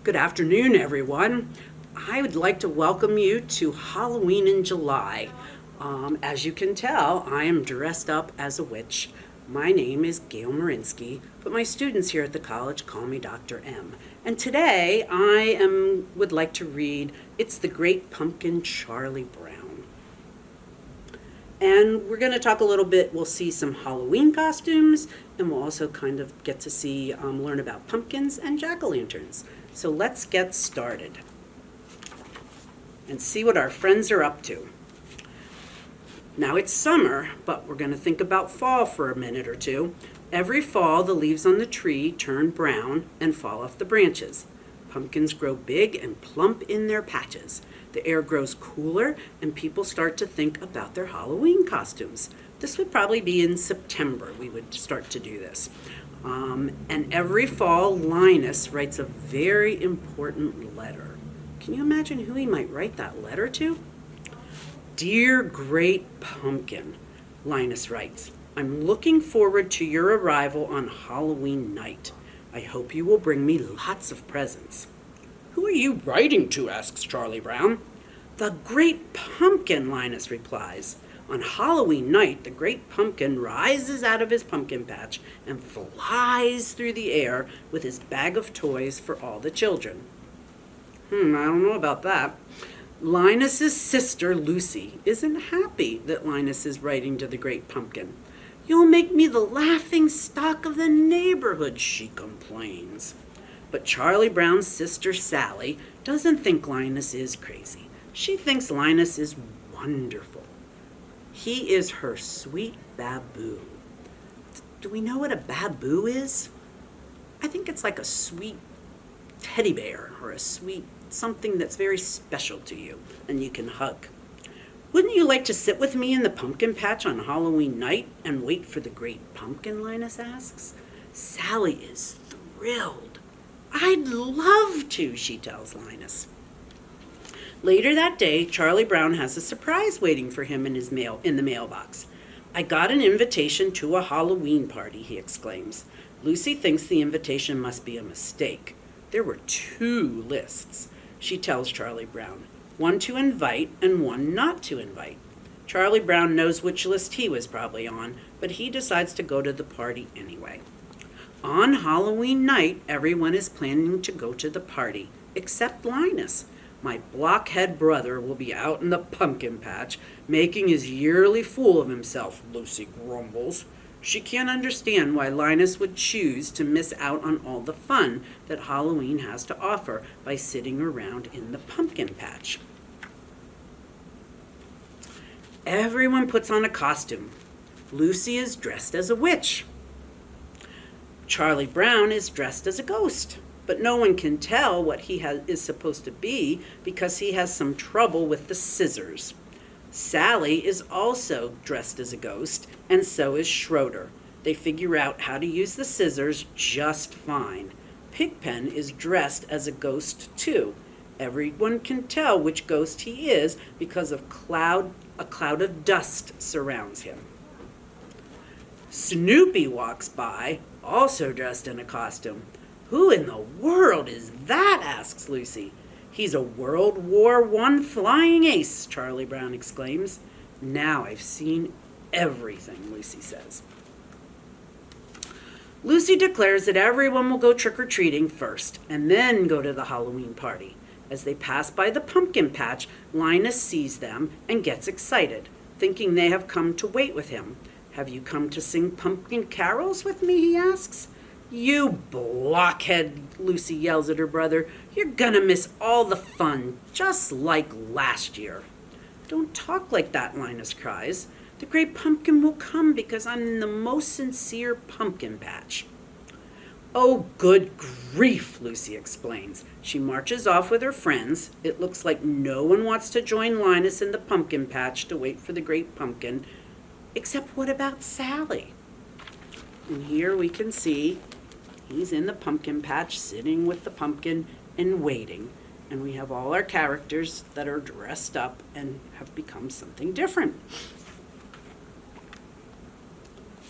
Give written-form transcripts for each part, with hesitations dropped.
Good afternoon, everyone. I would like to welcome you to Halloween in July. As you can tell, I am dressed up as a witch. My name is Gail Marinsky, but my students here at the college call me Dr. M. And today would like to read It's the Great Pumpkin, Charlie Brown. And we're going to talk a little bit, we'll see some Halloween costumes, and we'll also kind of get to see, learn about pumpkins and jack-o'-lanterns. So let's get started and see what our friends are up to. Now it's summer, but we're going to think about fall for a minute or two. Every fall, the leaves on the tree turn brown and fall off the branches. Pumpkins grow big and plump in their patches. The air grows cooler and people start to think about their Halloween costumes. This would probably be in September we would start to do this. And every fall, Linus writes a very important letter. Can you imagine who he might write that letter to? Dear Great Pumpkin, Linus writes, I'm looking forward to your arrival on Halloween night. I hope you will bring me lots of presents. Who are you writing to? Asks Charlie Brown. The Great Pumpkin, Linus replies. On Halloween night, the Great Pumpkin rises out of his pumpkin patch and flies through the air with his bag of toys for all the children. I don't know about that. Linus's sister, Lucy, isn't happy that Linus is writing to the Great Pumpkin. You'll make me the laughing stock of the neighborhood, she complains. But Charlie Brown's sister, Sally, doesn't think Linus is crazy. She thinks Linus is wonderful. He is her sweet baboo. Do we know what a baboo is? I think it's like a sweet teddy bear or a sweet something that's very special to you and you can hug. Wouldn't you like to sit with me in the pumpkin patch on Halloween night and wait for the Great Pumpkin, Linus asks. Sally is thrilled. I'd love to, she tells Linus. Later that day, Charlie Brown has a surprise waiting for him in the mailbox. I got an invitation to a Halloween party, he exclaims. Lucy thinks the invitation must be a mistake. There were 2 lists. She tells Charlie Brown, one to invite and one not to invite. Charlie Brown knows which list he was probably on, but he decides to go to the party anyway. On Halloween night, everyone is planning to go to the party, except Linus. My blockhead brother will be out in the pumpkin patch, making his yearly fool of himself, Lucy grumbles. She can't understand why Linus would choose to miss out on all the fun that Halloween has to offer by sitting around in the pumpkin patch. Everyone puts on a costume. Lucy is dressed as a witch. Charlie Brown is dressed as a ghost, but no one can tell what he is supposed to be because he has some trouble with the scissors. Sally is also dressed as a ghost, and so is Schroeder. They figure out how to use the scissors just fine. Pigpen is dressed as a ghost too. Everyone can tell which ghost he is because a cloud of dust surrounds him. Snoopy walks by, also dressed in a costume. Who in the world is that? Asks Lucy. He's a World War I flying ace, Charlie Brown exclaims. Now I've seen everything, Lucy says. Lucy declares that everyone will go trick-or-treating first and then go to the Halloween party. As they pass by the pumpkin patch, Linus sees them and gets excited, thinking they have come to wait with him. Have you come to sing pumpkin carols with me? He asks. You blockhead, Lucy yells at her brother. You're gonna miss all the fun, just like last year. Don't talk like that, Linus cries. The Great Pumpkin will come because I'm in the most sincere pumpkin patch. Oh, good grief, Lucy explains. She marches off with her friends. It looks like no one wants to join Linus in the pumpkin patch to wait for the Great Pumpkin. Except what about Sally? And here we can see he's in the pumpkin patch, sitting with the pumpkin and waiting. And we have all our characters that are dressed up and have become something different.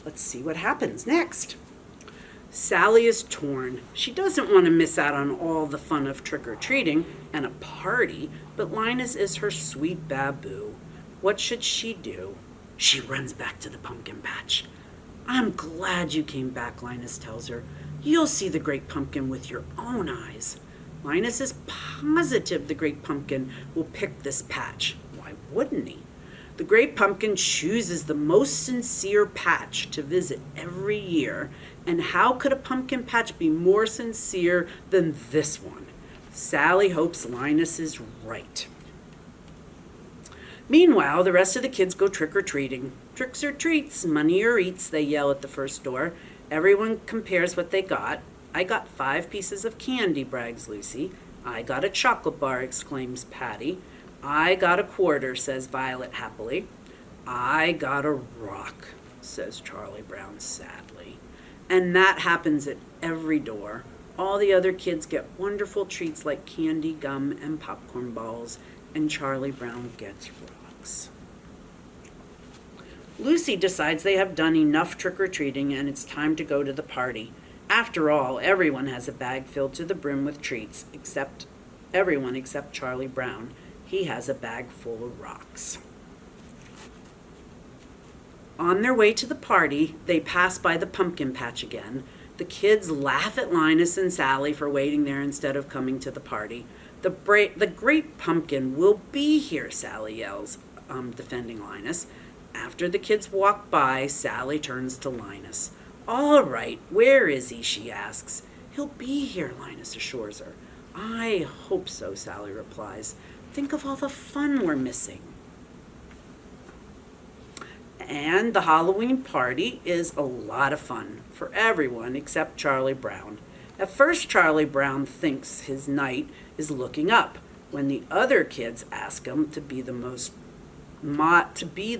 Let's see what happens next. Sally is torn. She doesn't want to miss out on all the fun of trick-or-treating and a party, but Linus is her sweet baboo. What should she do? She runs back to the pumpkin patch. I'm glad you came back, Linus tells her. You'll see the great pumpkin with your own eyes. Linus is positive the great pumpkin will pick this patch. Why wouldn't he? The great pumpkin chooses the most sincere patch to visit every year, and how could a pumpkin patch be more sincere than this one? Sally hopes Linus is right. Meanwhile, the rest of the kids go trick-or-treating. Tricks or treats, money or eats, they yell at the first door. Everyone compares what they got. I got 5 pieces of candy, brags Lucy. I got a chocolate bar, exclaims Patty. I got a quarter, says Violet happily. I got a rock, says Charlie Brown sadly. And that happens at every door. All the other kids get wonderful treats like candy, gum, and popcorn balls, and Charlie Brown gets rocks. Lucy decides they have done enough trick-or-treating and it's time to go to the party. After all, everyone has a bag filled to the brim with treats, except Charlie Brown. He has a bag full of rocks. On their way to the party, they pass by the pumpkin patch again. The kids laugh at Linus and Sally for waiting there instead of coming to the party. The great pumpkin will be here, Sally yells, defending Linus. After the kids walk by, Sally turns to Linus. All right, where is he, she asks. He'll be here, Linus assures her. I hope so, Sally replies. Think of all the fun we're missing. And the Halloween party is a lot of fun for everyone except Charlie Brown. At first, Charlie Brown thinks his night is looking up when the other kids ask him to be the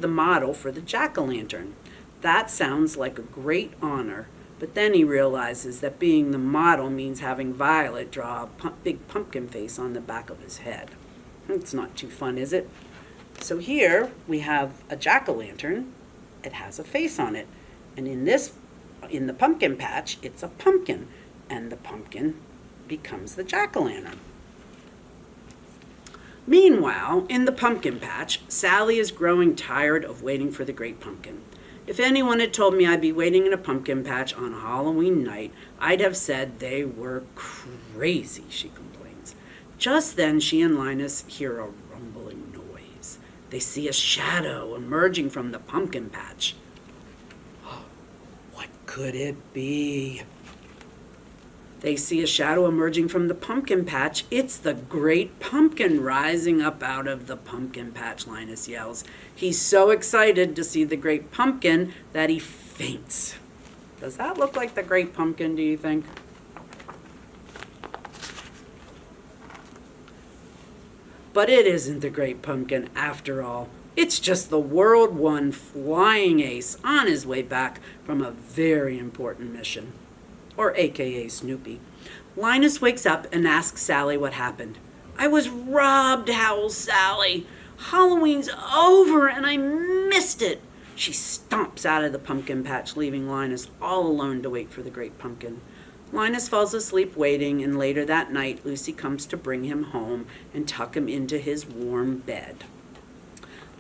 model for the jack-o'-lantern. That sounds like a great honor, but then he realizes that being the model means having Violet draw a big pumpkin face on the back of his head. It's not too fun, is it? So here we have a jack-o'-lantern. It has a face on it. And in the pumpkin patch, it's a pumpkin. And the pumpkin becomes the jack-o'-lantern. Meanwhile, in the pumpkin patch, Sally is growing tired of waiting for the great pumpkin. If anyone had told me I'd be waiting in a pumpkin patch on Halloween night, I'd have said they were crazy, she complains. Just then, she and Linus hear a rumbling noise. They see a shadow emerging from the pumpkin patch. What could it be? They see a shadow emerging from the pumpkin patch. It's the great pumpkin rising up out of the pumpkin patch, Linus yells. He's so excited to see the great pumpkin that he faints. Does that look like the great pumpkin, do you think? But it isn't the great pumpkin after all. It's just the World One flying ace on his way back from a very important mission. Or AKA Snoopy. Linus wakes up and asks Sally what happened. I was robbed, howls Sally. Halloween's over and I missed it. She stomps out of the pumpkin patch, leaving Linus all alone to wait for the great pumpkin. Linus falls asleep waiting, and later that night, Lucy comes to bring him home and tuck him into his warm bed.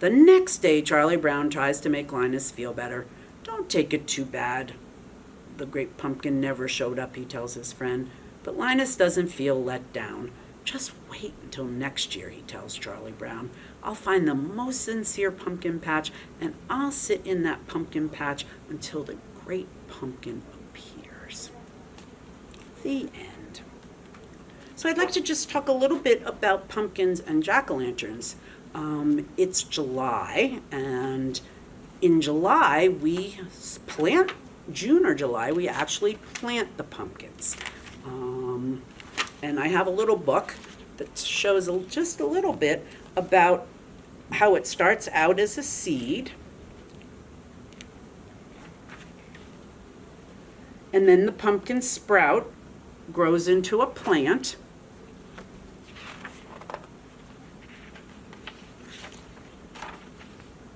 The next day, Charlie Brown tries to make Linus feel better. Don't take it too bad. The great pumpkin never showed up, he tells his friend. But Linus doesn't feel let down. Just wait until next year, he tells Charlie Brown. I'll find the most sincere pumpkin patch, and I'll sit in that pumpkin patch until the great pumpkin appears. The end. So I'd like to just talk a little bit about pumpkins and jack-o'-lanterns. It's July, and in July we plant June or July, we actually plant the pumpkins. And I have a little book that shows just a little bit about how it starts out as a seed. And then the pumpkin sprout grows into a plant.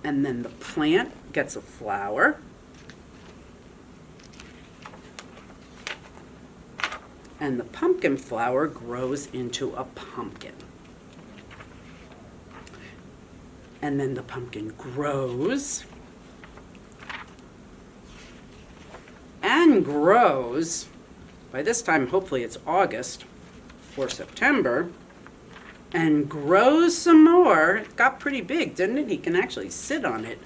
And then the plant gets a flower. And the pumpkin flower grows into a pumpkin. And then the pumpkin grows and grows. By this time, hopefully it's August or September, and grows some more. It got pretty big, didn't it? He can actually sit on it.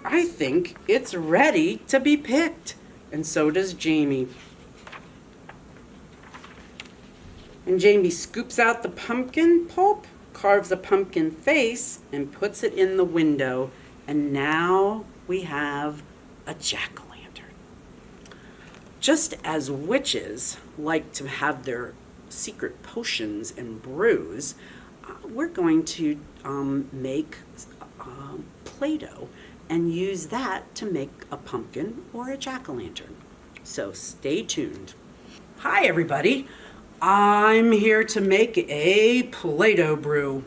I think it's ready to be picked, and so does Jamie. And Jamie scoops out the pumpkin pulp, carves a pumpkin face, and puts it in the window. And now we have a jack-o'-lantern. Just as witches like to have their secret potions and brews, we're going to make Play-Doh and use that to make a pumpkin or a jack-o'-lantern. So stay tuned. Hi, everybody. I'm here to make a Play-Doh brew.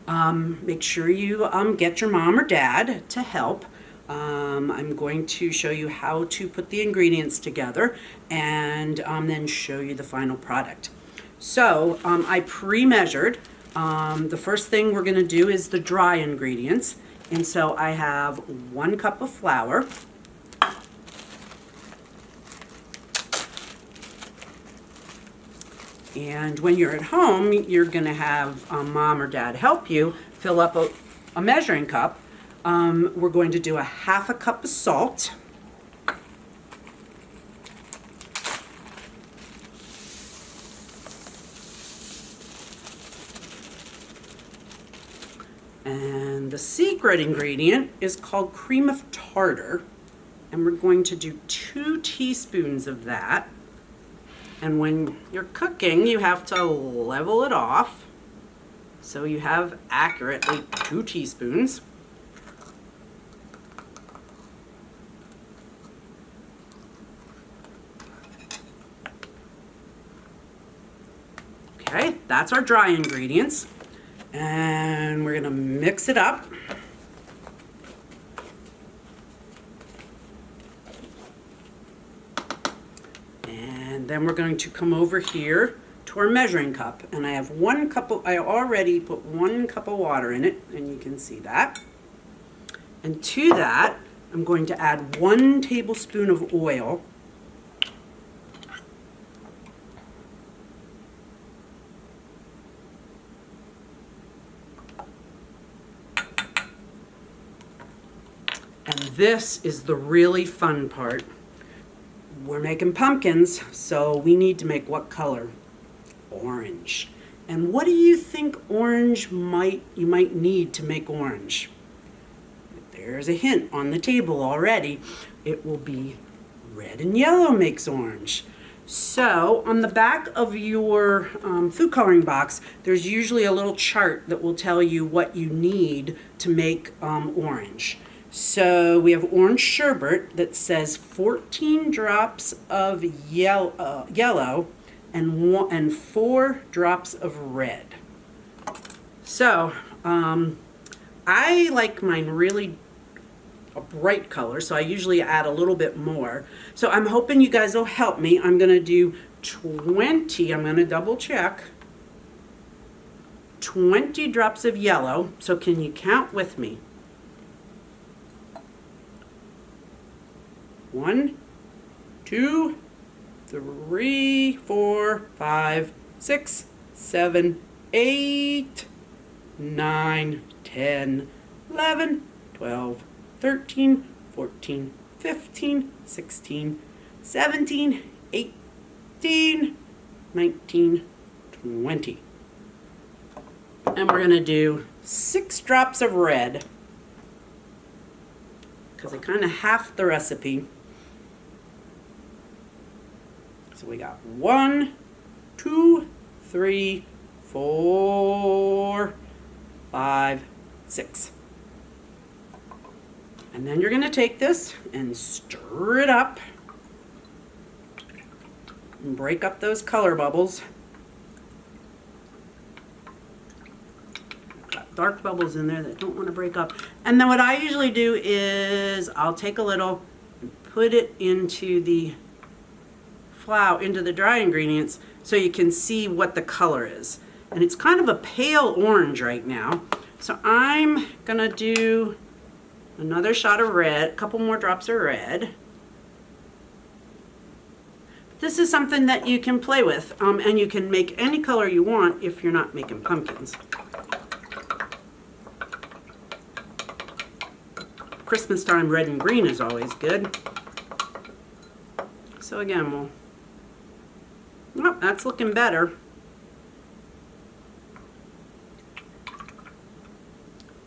Make sure you get your mom or dad to help. I'm going to show you how to put the ingredients together and then show you the final product. So I pre-measured. The first thing we're going to do is the dry ingredients. And so I have 1 cup of flour. And when you're at home, you're going to have mom or dad help you fill up a measuring cup. We're going to do a 1/2 cup of salt. And the secret ingredient is called cream of tartar. And we're going to do 2 teaspoons of that. And when you're cooking, you have to level it off. So you have accurately 2 teaspoons. Okay, that's our dry ingredients. And we're gonna mix it up. And then we're going to come over here to our measuring cup. And I have 1 cup of, I already put 1 cup of water in it, and you can see that. And to that, I'm going to add 1 tablespoon of oil. And this is the really fun part. We're making pumpkins, so we need to make what color? Orange. And what do you think you might need to make orange? There's a hint on the table already. It will be red and yellow makes orange. So on the back of your food coloring box, there's usually a little chart that will tell you what you need to make orange. So we have orange sherbet that says 14 drops of yellow and 4 drops of red. So I like mine really a bright color, so I usually add a little bit more. So I'm hoping you guys will help me. I'm going to do 20, I'm going to double check, 20 drops of yellow. So can you count with me? 1, 2, 3, 4, 5, 6, 7, 8, 9, 10, 11, 12, 13, 14, 15, 16, 17, 18, 19, 20. And we're going to do 6 drops of red, because I kind of halved the recipe. So we got 1, 2, 3, 4, 5, 6. And then you're going to take this and stir it up and break up those color bubbles. Got dark bubbles in there that don't want to break up. And then what I usually do is I'll take a little and put it into the plow into the dry ingredients so you can see what the color is. And it's kind of a pale orange right now. So I'm gonna do another shot of red, a couple more drops of red. This is something that you can play with, and you can make any color you want if you're not making pumpkins. Christmas time, red and green is always good. So again, oh, that's looking better.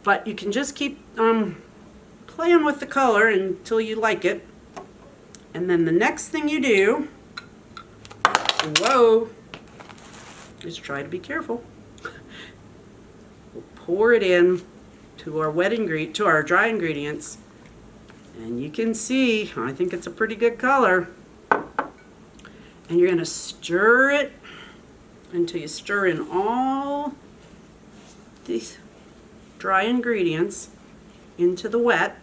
But you can just keep playing with the color until you like it. And then the next thing you do, whoa, just try to be careful. We'll pour it in to our dry ingredients, and you can see, I think it's a pretty good color. And you're gonna stir it until you stir in all these dry ingredients into the wet.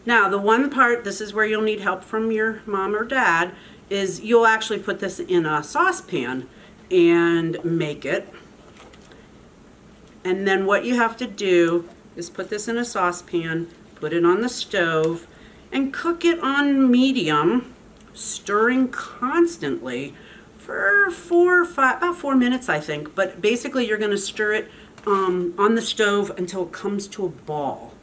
Now, the one part, this is where you'll need help from your mom or dad, is you'll actually put this in a saucepan and make it. And then what you have to do is put this in a saucepan, put it on the stove, and cook it on medium, stirring constantly for about 4 minutes, I think. But basically, you're going to stir it on the stove until it comes to a ball.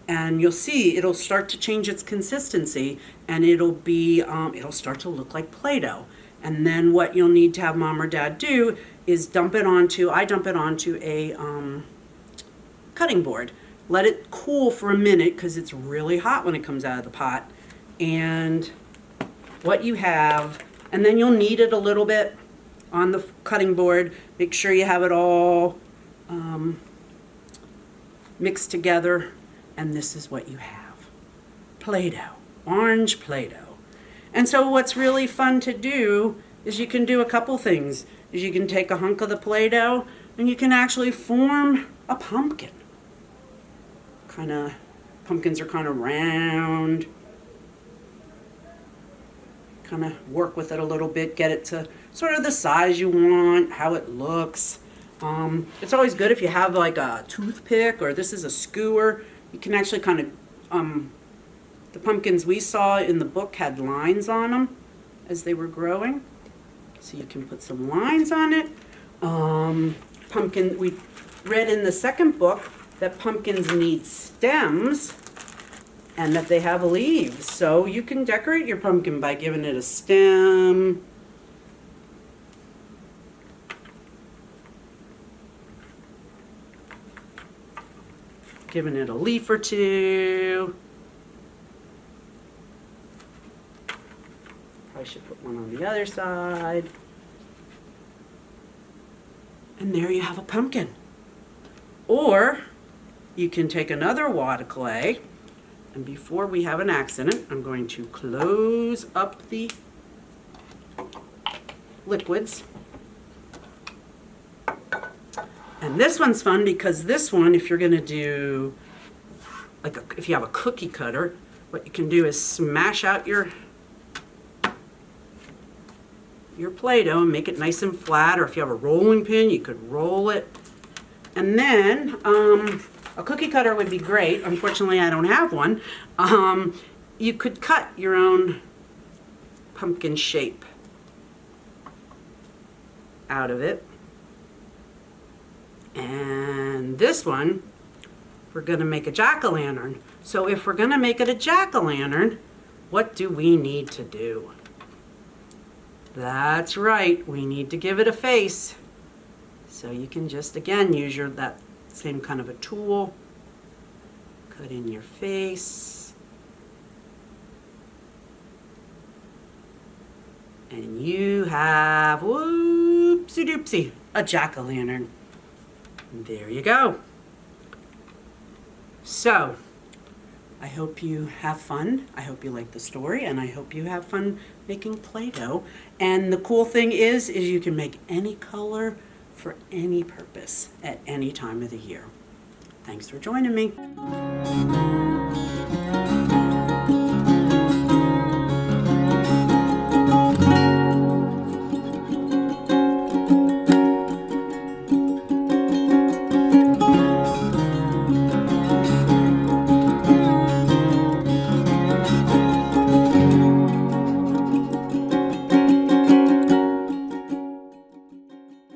And you'll see it'll start to change its consistency, and it'll start to look like Play-Doh. And then what you'll need to have mom or dad do is I dump it onto a cutting board. Let it cool for a minute because it's really hot when it comes out of the pot. And what you have, and then you'll knead it a little bit on the cutting board. Make sure you have it all mixed together. And this is what you have. Play-Doh, orange Play-Doh. And so what's really fun to do is you can do a couple things. Is you can take a hunk of the Play-Doh and you can actually form a pumpkin. Pumpkins are kind of round. Kind of work with it a little bit, get it to sort of the size you want, how it looks. It's always good if you have like a toothpick, or this is a skewer. You can actually kind of, the pumpkins we saw in the book had lines on them as they were growing. So you can put some lines on it. We read in the second book that pumpkins need stems and that they have leaves. So you can decorate your pumpkin by giving it a stem. Giving it a leaf or two. Probably should put one on the other side. And there you have a pumpkin. Or you can take another wad of clay, and before we have an accident, I'm going to close up the liquids. And this one's fun because this one, if you're going to do, if you have a cookie cutter, what you can do is smash out your Play-Doh and make it nice and flat, or if you have a rolling pin, you could roll it. And then a cookie cutter would be great. Unfortunately, I don't have one. You could cut your own pumpkin shape out of it. And this one, we're going to make a jack-o'-lantern. So if we're going to make it a jack-o'-lantern, what do we need to do? That's right, we need to give it a face. So you can just, again, use that same kind of a tool. Cut in your face. And you have, whoopsie doopsie, a jack-o'-lantern. There you go. So, I hope you have fun. I hope you like the story, and I hope you have fun making Play-Doh. And the cool thing is you can make any color for any purpose at any time of the year. Thanks for joining me.